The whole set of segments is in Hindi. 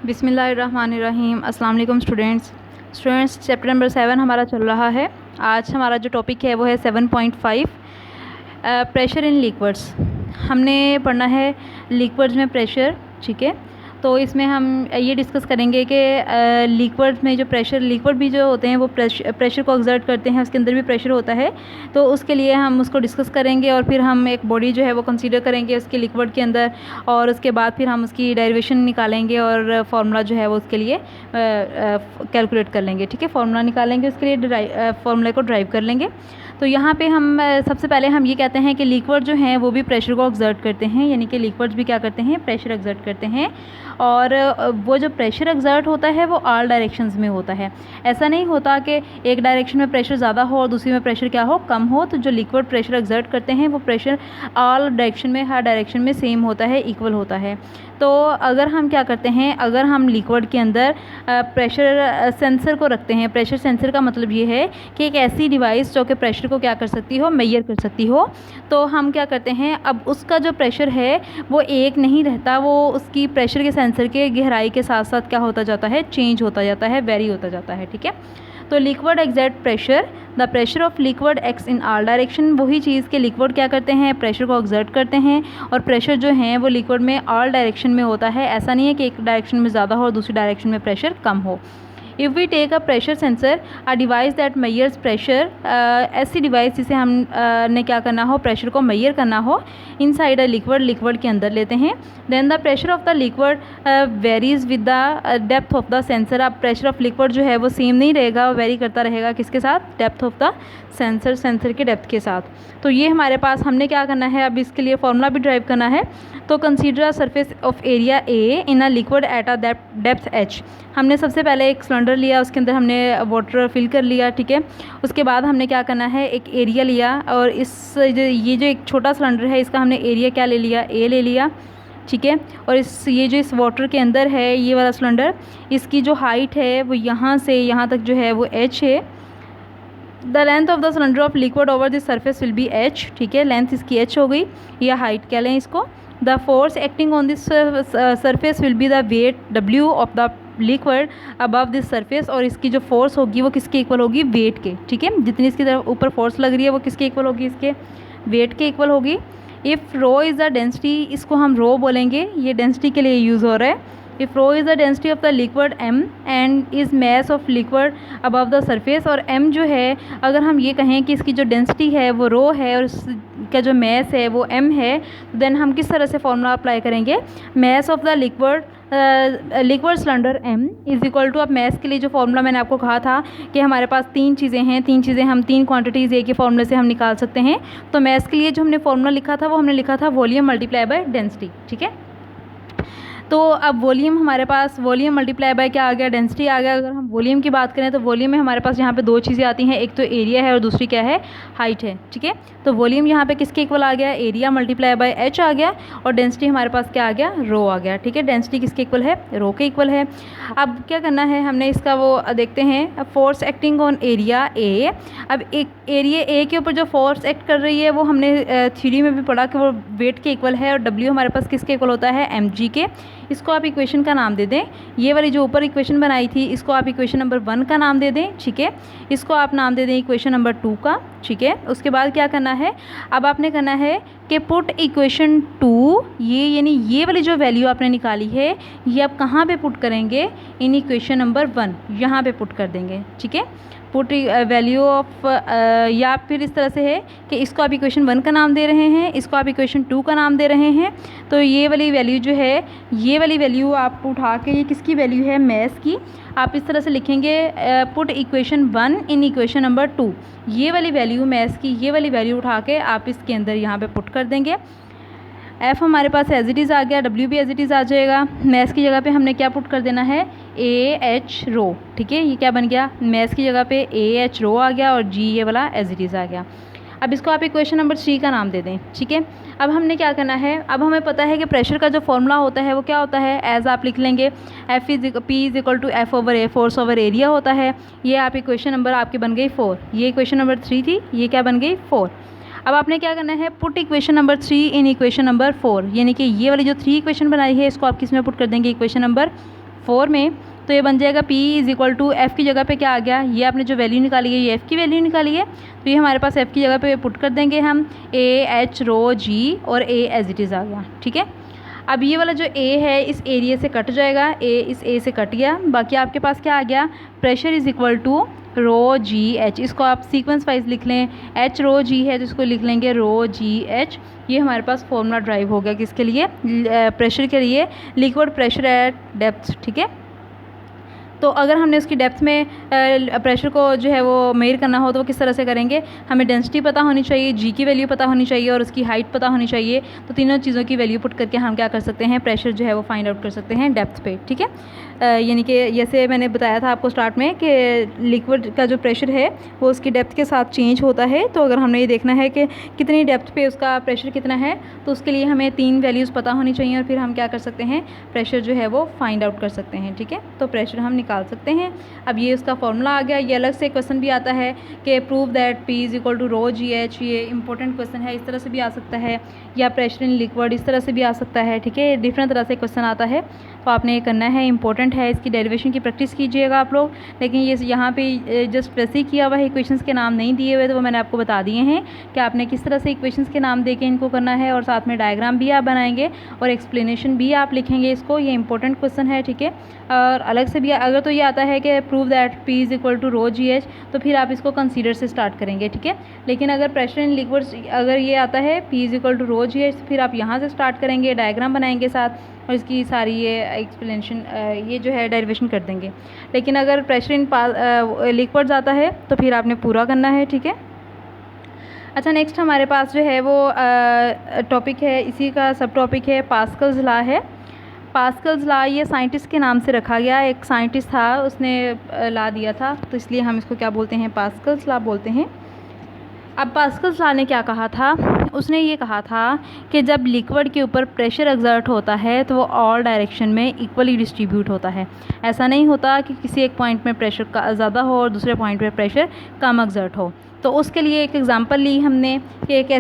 बिस्मिल्लाहिर्रहमानिर्रहीम। अस्सलाम वालेकुम स्टूडेंट्स चैप्टर नंबर 7 हमारा चल रहा है। आज हमारा जो टॉपिक है वो है 7.5 प्रेशर इन लिक्विड्स। हमने पढ़ना है लिक्विड्स में प्रेशर, ठीक है। तो इसमें हम ये डिस्कस करेंगे कि लिक्विड में जो प्रेशर, लिक्विड भी जो होते हैं वो प्रेशर को एक्सर्ट करते हैं, उसके अंदर भी प्रेशर होता है। तो उसके लिए हम उसको डिस्कस करेंगे और फिर हम एक बॉडी जो है वो कंसीडर करेंगे उसके लिक्विड के अंदर, और उसके बाद फिर हम उसकी डेरिवेशन निकालेंगे और फार्मूला जो है वो उसके लिए कैलकुलेट कर लेंगे, ठीक है। फार्मूला निकालेंगे, उसके लिए फार्मूले को ड्राइव कर लेंगे। तो यहाँ पे हम सबसे पहले हम ये कहते हैं कि लिक्विड जो हैं वो भी प्रेशर को एक्सर्ट करते हैं, यानी कि लिक्विड्स भी क्या करते हैं, प्रेशर एक्सर्ट करते हैं। और वो जो प्रेशर एक्सर्ट होता है वो ऑल डायरेक्शंस में होता है। ऐसा नहीं होता कि एक डायरेक्शन में प्रेशर ज़्यादा हो और दूसरी में प्रेशर क्या हो, कम हो। तो जो लिक्विड प्रेशर एक्सर्ट करते हैं वो प्रेशर ऑल डायरेक्शन में, हर डायरेक्शन में सेम होता है, इक्वल होता है। तो अगर हम क्या करते हैं, अगर हम लिक्विड के अंदर प्रेशर सेंसर को रखते हैं, प्रेशर सेंसर का मतलब ये है कि एक ऐसी डिवाइस जो कि प्रेशर को क्या कर सकती हो, मेजर कर सकती हो। तो हम क्या करते हैं, अब उसका जो प्रेशर है वो एक नहीं रहता, वो उसकी प्रेशर के सेंसर के गहराई के साथ साथ क्या होता जाता है, चेंज होता जाता है, वेरी होता जाता है, ठीक है। तो liquid exert pressure, the pressure of liquid x in all direction. वही चीज़ के लिक्विड क्या करते हैं, प्रेशर को एक्सर्ट करते हैं, और प्रेशर जो है वो लिक्विड में ऑल डायरेक्शन में होता है। ऐसा नहीं है कि एक डायरेक्शन में ज़्यादा हो और दूसरी डायरेक्शन में प्रेशर कम हो। If we take a pressure sensor, a device that measures pressure, ऐसी डिवाइस जिसे हम ने क्या करना हो, प्रेशर को मेजर करना हो, इनसाइड अ लिक्विड, लिक्विड के अंदर लेते हैं। Then the pressure of the liquid varies with the depth of the sensor. अब प्रेशर ऑफ लिक्विड जो है वो सेम नहीं रहेगा, वेरी करता रहेगा किसके साथ, depth of the sensor, sensor के डेप्थ के साथ। तो ये हमारे पास, हमने क्या करना है, अब इसके लिए फॉर्मूला भी ड्राइव करना है। तो consider a surface of area A in a liquid at a depth H. हमने सबसे पहले एक सिलेंडर लिया, उसके अंदर हमने वाटर फिल कर लिया, ठीक है। उसके बाद हमने क्या करना है, एक एरिया लिया, और ये जो एक छोटा सिलेंडर है इसका हमने एरिया क्या ले लिया, ए ले लिया, ठीक है। और ये जो इस वाटर के अंदर है ये वाला सिलेंडर, इसकी जो हाइट है वो यहाँ से यहाँ तक जो है वो एच है। The length of the cylinder of liquid over this surface will B H, ठीक है। लेंथ इसकी एच हो गई, या हाइट कह लें इसको। The force acting on this surface will be the weight W of the liquid above this surface. और इसकी जो फोर्स होगी वो किसके इक्वल होगी, वेट के, ठीक है। जितनी इसकी तरफ ऊपर फोर्स लग रही है वो किसके इक्वल होगी, इसके वेट के इक्वल होगी। If rho is the density, इसको हम रो बोलेंगे, ये डेंसिटी के लिए यूज़ हो रहा है। If rho is the density of the liquid m and is mass of liquid above the surface. और m जो है, अगर हम ये कहें कि इसकी जो डेंसिटी है वो रो है और इसका जो मैस है वो m है, तो देन हम किस तरह से फॉर्मूला अप्लाई करेंगे, mass of the liquid cylinder m is equal to, अब मैस के लिए जो फॉर्मूला मैंने आपको कहा था कि हमारे पास तीन चीज़ें हैं, हम तीन क्वांटिटीज़ एक ही फॉर्मूले से हम निकाल सकते हैं। तो मैस के लिए जो हमने फॉर्मूला लिखा था वो हमने लिखा था वॉल्यूम मल्टीप्लाई बाय डेंसिटी, ठीक है। तो अब वॉल्यूम हमारे पास, वॉल्यूम मल्टीप्लाई बाय क्या आ गया, डेंसिटी आ गया। अगर हम वॉल्यूम की बात करें तो वॉल्यूम में हमारे पास यहाँ पे दो चीज़ें आती हैं, एक तो एरिया है और दूसरी क्या है, हाइट है, ठीक है। तो वॉल्यूम यहाँ पे किसके इक्वल आ गया, एरिया मल्टीप्लाई बाय एच आ गया, और डेंसिटी हमारे पास क्या आ गया, रो आ गया, ठीक है। डेंसिटी किसके इक्वल है, रो के इक्वल है। अब क्या करना है, हमने इसका वो देखते हैं, force acting on area A. अब एक एरिया ए के ऊपर जो फोर्स एक्ट कर रही है वो हमने थ्योरी में भी पढ़ा कि वो वेट के इक्वल है, और डब्ल्यू हमारे पास किसके इक्वल होता है, एम जी के। इसको आप इक्वेशन का नाम दे दें, ये वाली जो ऊपर इक्वेशन बनाई थी इसको आप इक्वेशन नंबर 1 का नाम दे दें, ठीक है। इसको आप नाम दे दें इक्वेशन नंबर 2 का, ठीक है। उसके बाद क्या करना है, अब आपने करना है कि पुट इक्वेशन 2, ये यानी ये वाली जो वैल्यू आपने निकाली है ये आप कहाँ पे पुट करेंगे, इन इक्वेशन नंबर 1 यहाँ पे पुट कर देंगे, ठीक है। पुट वैल्यू ऑफ, या फिर इस तरह से है कि इसको आप इक्वेशन 1 का नाम दे रहे हैं, इसको आप इक्वेशन 2 का नाम दे रहे हैं। तो ये वाली वैल्यू जो है, ये वाली वैल्यू आप उठा के, ये किसकी वैल्यू है, मैस की, आप इस तरह से लिखेंगे, put equation 1 in equation number 2। ये वाली वैल्यू मैस की, ये वाली वैल्यू उठा के आप इसके अंदर यहाँ पे पुट कर देंगे। एफ़ हमारे पास एज इट इज़ आ गया, डब्ल्यू भी एज इट इज़ आ जाएगा। मैस की जगह पे हमने क्या पुट कर देना है, ए एच रो, ठीक है। ये क्या बन गया, मैस की जगह पे ए एच रो आ गया, और जी ये वाला एज इट इज़ आ गया। अब इसको आप इक्वेशन नंबर 3 का नाम दे दें, ठीक है। अब हमने क्या करना है, अब हमें पता है कि प्रेशर का जो फॉर्मूला होता है वो क्या होता है, एज आप लिख लेंगे, F is P is equal to F over A, force over area होता है। ये आप इक्वेशन नंबर आपकी बन गई 4, ये इक्वेशन नंबर 3 थी, ये क्या बन गई 4। अब आपने क्या करना है, put equation number 3 in equation number 4, यानी कि ये वाली जो 3 इक्वेशन बनाई है इसको आप किस में पुट कर देंगे, इक्वेशन नंबर 4 में, तो ये बन जाएगा P is equal to F की जगह पे क्या आ गया, ये आपने जो वैल्यू निकाली है ये एफ़ की वैल्यू निकाली है, तो ये हमारे पास एफ़ की जगह पे पुट कर देंगे हम AH रो G और A एज इट इज़ आ गया। ठीक है, अब ये वाला जो A है इस एरिया से कट जाएगा, A इस A से कट गया, बाकी आपके पास क्या आ गया, pressure is equal to rho g h. इसको आप सीक्वेंस वाइज लिख लें, H रो G है तो इसको लिख लेंगे रो जी एच। ये हमारे पास फॉर्मूला ड्राइव हो गया किसके लिए, प्रेशर के लिए, लिक्विड प्रेशर एट डेप्थ। ठीक है, तो अगर हमने उसकी डेप्थ में प्रेशर को जो है वो मेजर करना हो तो वो किस तरह से करेंगे, हमें डेंसिटी पता होनी चाहिए, जी की वैल्यू पता होनी चाहिए और उसकी हाइट पता होनी चाहिए। तो तीनों चीज़ों की वैल्यू पुट करके हम क्या कर सकते हैं, प्रेशर जो है वो फाइंड आउट कर सकते हैं डेप्थ पे। ठीक है, यानी कि जैसे मैंने बताया था आपको स्टार्ट में कि लिक्विड का जो प्रेशर है वो उसकी डेप्थ के साथ चेंज होता है। तो अगर हमने ये देखना है कि कितनी डेप्थ पे उसका प्रेशर कितना है, तो उसके लिए हमें 3 वैल्यूज़ पता होनी चाहिए और फिर हम क्या कर सकते हैं, प्रेशर जो है वो फाइंड आउट कर सकते हैं। ठीक है, तो प्रेशर हम निकाल सकते हैं। अब ये उसका फॉर्मूला आ गया। ये अलग से क्वेश्चन भी आता है कि prove that P is equal to rho g h, ये इंपॉर्टेंट क्वेश्चन है, इस तरह से भी आ सकता है, या प्रेशर इन लिक्विड इस तरह से भी आ सकता है। ठीक है, डिफरेंट तरह से क्वेश्चन आता है, तो आपने ये करना है, इंपॉर्टेंट है, इसकी डेरिवेशन की प्रैक्टिस कीजिएगा आप लोग। लेकिन ये यहाँ पे जस्ट वैसे ही किया हुआ है, इक्वेशंस के नाम नहीं दिए हुए, तो वो मैंने आपको बता दिए हैं कि आपने किस तरह से इक्वेशंस के नाम देके इनको करना है, और साथ में डायग्राम भी आप बनाएंगे और एक्सप्लेनेशन भी आप लिखेंगे इसको। ये इंपॉर्टेंट क्वेश्चन है। ठीक है, और अलग से भी अगर तो ये आता है कि prove that P is equal to rho g h, तो फिर आप इसको कंसीडर से स्टार्ट करेंगे। ठीक है, लेकिन अगर प्रेशर इन लिक्विड्स अगर ये आता है P is equal to rho g h, फिर आप यहाँ से स्टार्ट करेंगे, डायग्राम बनाएंगे साथ, और इसकी सारी ये एक्सप्लेनेशन ये जो है डेरिवेशन कर देंगे। लेकिन अगर प्रेशर इन लिक्विड्स आता है तो फिर आपने पूरा करना है। ठीक है, अच्छा, नेक्स्ट हमारे पास जो है वो टॉपिक है, इसी का सब टॉपिक है पास्कल्स लॉ है। पास्कल्स लॉ ये साइंटिस्ट के नाम से रखा गया, एक साइंटिस्ट था उसने लॉ दिया था, तो इसलिए हम इसको क्या बोलते हैं, पास्कल्स लॉ बोलते हैं। अब पास्कल्स लॉ ने क्या कहा था, उसने ये कहा था कि जब लिक्विड के ऊपर प्रेशर एक्सर्ट होता है तो वो ऑल डायरेक्शन में इक्वली डिस्ट्रीब्यूट होता है। ऐसा नहीं होता कि किसी एक पॉइंट में प्रेशर का ज़्यादा हो और दूसरे पॉइंट पे प्रेशर कम एक्सर्ट हो। तो उसके लिए एक एग्जांपल ली हमने कि एक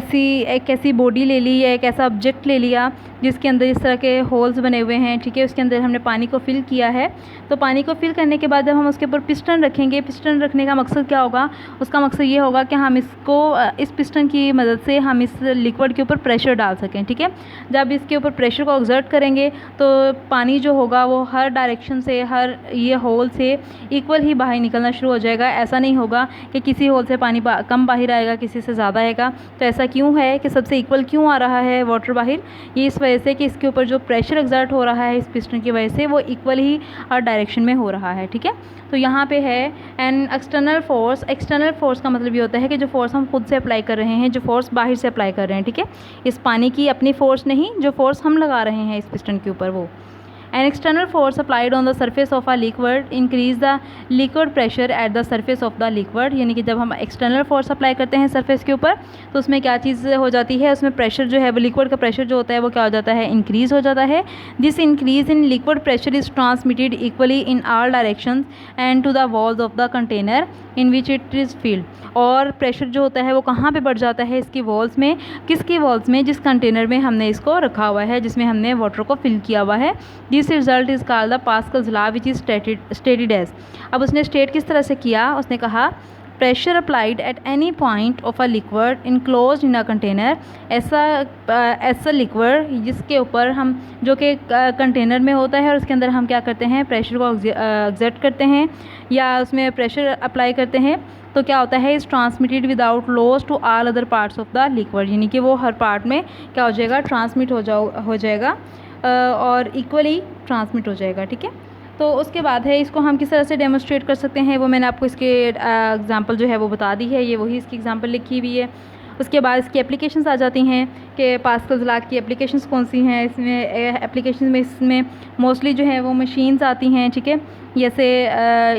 ऐसी बॉडी ले ली या एक ऐसा ऑब्जेक्ट ले लिया जिसके अंदर इस तरह के होल्स बने हुए हैं। ठीक है, उसके अंदर हमने पानी को फिल किया है, तो पानी को फिल करने के बाद जब हम उसके ऊपर पिस्टन रखेंगे, पिस्टन रखने का मकसद क्या होगा, उसका मकसद ये होगा कि हम इसको इस पिस्टन की मदद से हम इस लिक्विड के ऊपर प्रेशर डाल सकें। ठीक है, जब इसके ऊपर प्रेशर को एक्सर्ट करेंगे तो पानी जो होगा वो हर डायरेक्शन से, हर ये होल से इक्वल ही बाहर निकलना शुरू हो जाएगा। ऐसा नहीं होगा कि किसी होल से पानी कम बाहर आएगा, किसी से ज़्यादा आएगा। तो ऐसा क्यों है कि सबसे इक्वल क्यों आ रहा है वाटर बाहर, ये इस वजह से कि इसके ऊपर जो प्रेशर एक्सर्ट हो रहा है इस पिस्टन की वजह से वो इक्वल ही हर डायरेक्शन में हो रहा है। ठीक है, तो यहाँ पे है an external force. External force का मतलब ये होता है कि जो फोर्स हम खुद से अप्लाई कर रहे हैं, जो फोर्स बाहर से अप्लाई कर रहे हैं। ठीक है, इस पानी की अपनी फोर्स नहीं, जो फोर्स हम लगा रहे हैं इस पिस्टन के ऊपर वो। An external force applied on the surface of a liquid increase the liquid pressure at the surface of the liquid। यानी कि जब हम एक्सटर्नल फोर्स अप्लाई करते हैं सरफेस के ऊपर तो उसमें क्या चीज़ हो जाती है, उसमें प्रेशर जो है वो लिक्विड का प्रेशर जो होता है वो क्या हो जाता है, इंक्रीज़ हो जाता है। This increase in liquid pressure is transmitted equally in all directions and to the walls of the container in which it is filled. और प्रेशर जो होता है वो कहाँ पे बढ़ जाता है, इसकी वॉल्स में। किसकी वॉल्स में, जिस कंटेनर में हमने इसको रखा हुआ है, जिसमें हमने वाटर को फिल किया हुआ है। This result is called the Pascal's law which is stated as. अब उसने स्टेट किस तरह से किया, उसने कहा pressure applied at any point of a liquid enclose in a container. ऐसा लिक्विड जिसके ऊपर हम, जो कि कंटेनर में होता है और उसके अंदर हम क्या करते हैं, प्रेशर को एक्सर्ट करते हैं या उसमें प्रेशर अप्लाई करते हैं, तो क्या होता है, is transmitted without loss to all other parts of the liquid. यानी कि वो हर पार्ट में क्या हो जाएगा, ट्रांसमिट हो जाएगा और इक्वली ट्रांसमिट हो जाएगा। ठीक है, तो उसके बाद है इसको हम किस तरह से डेमोस्ट्रेट कर सकते हैं, वो मैंने आपको इसके एग्जांपल जो है वो बता दी है, ये वही इसकी एग्जांपल लिखी हुई है। उसके बाद इसकी एप्लीकेशंस आ जाती हैं कि पास्कल्स लॉ की एप्लीकेशंस कौन सी हैं। इसमें एप्लीकेशन में इसमें मोस्टली जो है वो मशीन्स आती हैं। ठीक है, जैसे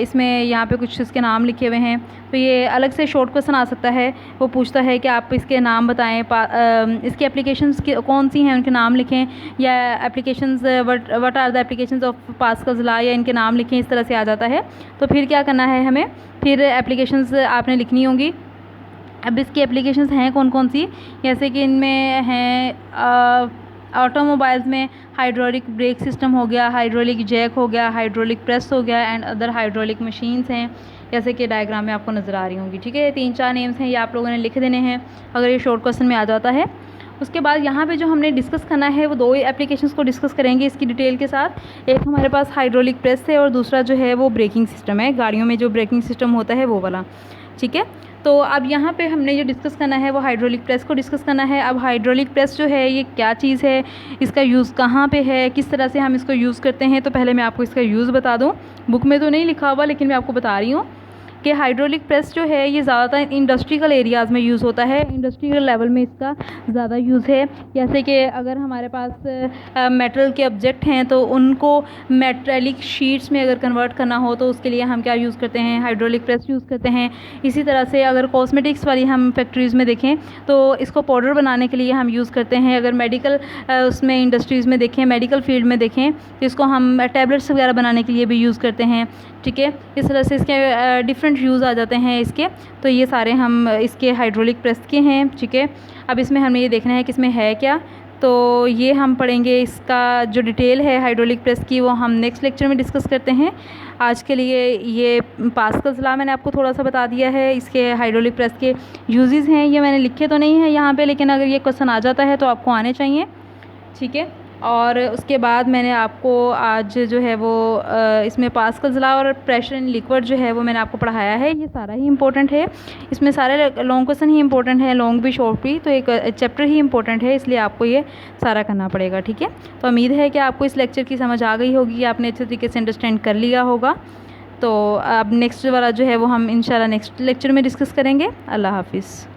इसमें यहाँ पे कुछ इसके नाम लिखे हुए हैं, तो ये अलग से शॉर्ट क्वेश्चन आ सकता है, वो पूछता है कि आप इसके नाम बताएं, इसकी एप्लीकेशंस कौन सी हैं उनके नाम लिखें, या applications what are the applications of Pascal's law, या इनके नाम लिखें, इस तरह से आ जाता है। तो फिर क्या करना है हमें, फिर एप्लीकेशंस आपने लिखनी होंगी। अब इसकी एप्लीकेशंस हैं कौन कौन सी, जैसे कि इनमें हैं ऑटोमोबाइल्स में हाइड्रोलिक ब्रेक सिस्टम हो गया, हाइड्रोलिक जैक हो गया, हाइड्रोलिक प्रेस हो गया एंड अदर हाइड्रोलिक मशीन्स हैं, जैसे कि डायग्राम में आपको नज़र आ रही होंगी। ठीक है, 3-4 नेम्स हैं, ये आप लोगों ने लिख देने हैं अगर ये शॉर्ट क्वेश्चन में आ जाता है। उसके बाद यहाँ पे जो हमने डिस्कस करना है वो 2 एप्लीकेशंस को डिस्कस करेंगे इसकी डिटेल के साथ। एक हमारे पास हाइड्रोलिक प्रेस है और दूसरा जो है वो ब्रेकिंग सिस्टम है, गाड़ियों में जो ब्रेकिंग सिस्टम होता है वो वाला। ठीक है, तो अब यहाँ पे हमने जो डिस्कस करना है वो हाइड्रोलिक प्रेस को डिस्कस करना है। अब हाइड्रोलिक प्रेस जो है ये क्या चीज़ है, इसका यूज़ कहाँ पे है, किस तरह से हम इसको यूज़ करते हैं, तो पहले मैं आपको इसका यूज़ बता दूँ। बुक में तो नहीं लिखा हुआ लेकिन मैं आपको बता रही हूँ कि हाइड्रोलिक प्रेस जो है ये ज़्यादातर इंडस्ट्रियल एरियाज़ में यूज़ होता है, इंडस्ट्रियल लेवल में इसका ज़्यादा यूज़ है। जैसे कि अगर हमारे पास मेटल के ऑब्जेक्ट हैं तो उनको मेटेलिक शीट्स में अगर कन्वर्ट करना हो तो उसके लिए हम क्या यूज़ करते हैं, हाइड्रोलिक प्रेस यूज़ करते हैं। इसी तरह से अगर कॉस्मेटिक्स वाली हम फैक्ट्रीज़ में देखें तो इसको पाउडर बनाने के लिए हम यूज़ करते हैं। अगर मेडिकल उसमें इंडस्ट्रीज़ में देखें, मेडिकल फील्ड में देखें तो इसको हम टैबलेट्स वगैरह बनाने के लिए भी यूज़ करते हैं। ठीक है, इस तरह से इसके डिफरेंट यूज़ आ जाते हैं इसके, तो ये सारे हम इसके हाइड्रोलिक प्रेस के हैं। ठीक है, अब इसमें हमें ये देखना है कि इसमें है क्या, तो ये हम पढ़ेंगे। इसका जो डिटेल है हाइड्रोलिक प्रेस की वो हम नेक्स्ट लेक्चर में डिस्कस करते हैं। आज के लिए ये पास्कल्स लॉ मैंने आपको थोड़ा सा बता दिया है, इसके हाइड्रोलिक प्रेस के यूजेस हैं, ये मैंने लिखे तो नहीं है यहाँ पे, लेकिन अगर ये क्वेश्चन आ जाता है तो आपको आने चाहिए। ठीक है, और उसके बाद मैंने आपको आज जो है वो इसमें पास्कल्स लॉ और प्रेशर इन लिक्विड जो है वो मैंने आपको पढ़ाया है। ये सारा ही इंपॉर्टेंट है, इसमें सारे लॉन्ग क्वेश्चन ही इंपॉर्टेंट है, लॉन्ग भी शॉर्ट भी, तो एक चैप्टर ही इंपॉर्टेंट है, इसलिए आपको ये सारा करना पड़ेगा। ठीक है, तो उम्मीद है कि आपको इस लेक्चर की समझ आ गई होगी, आपने अच्छे तरीके से अंडरस्टैंड कर लिया होगा। तो अब नेक्स्ट वाला जो है वो हम इंशाल्लाह नेक्स्ट लेक्चर में डिस्कस करेंगे। अल्लाह हाफिज़।